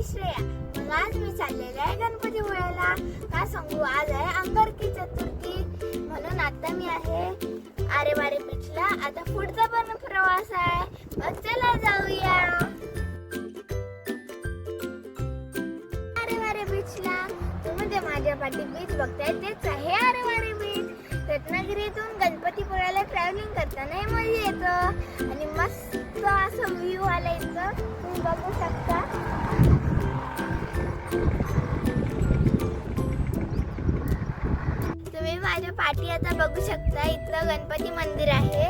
मी श्रेया. मग आज मी चाललेले आहे गणपतीपुळ्याला. का सांगू, आज आहे अंगारकी चतुर्थी, म्हणून आता मी आहे आरे वारे बीचला. आता पुढचा पण प्रवास आहे, मग चला जाऊया आरे वारे बीचला. तुम्ही ते माझ्या पाठी बीच बघताय तेच आहे आरे वारे बीच. रत्नागिरीतून गणपतीपुळ्याला ट्रॅव्हलिंग करताना मजा येतं आणि मस्त असं व्ह्यू आला इथं, तुम्ही बघू शकता. तुम्ही माझ्या पाठी आता बघू शकता, इथलं गणपती मंदिर आहे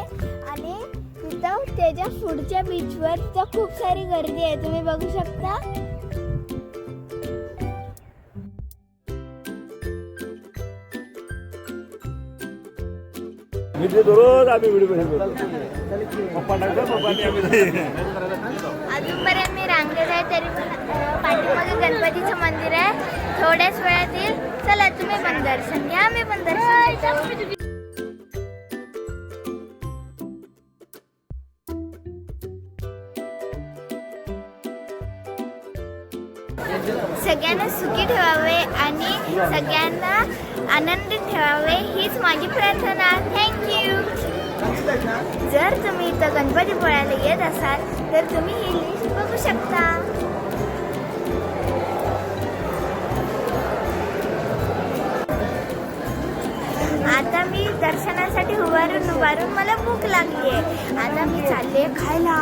आणि तिथं त्याच्या पुढच्या बीचवर तर खूप सारी गर्दी आहे, तुम्ही बघू शकता. रोज आम्ही व्हिडिओ अजूनपर्यंत मी रांगेत आहे, तरी पाठीमागे गणपतीचं मंदिर आहे. थोड्याच वेळात येईल. चला तुम्ही पण दर्शन घ्या, मी पण दर्शन घेतो. सगळ्यांना सुखी ठेवावे आणि सगळ्यांना आनंदी ठेवावे हीच माझी प्रार्थना. थँक्यू. जर तुम्ही इथं गणपतीपुळ्याला येत असाल तर तुम्ही ही लिस्ट बघू शकता. आता मी दर्शनासाठी उभारून मला भूक लागली आहे. आता मी चालले खायला.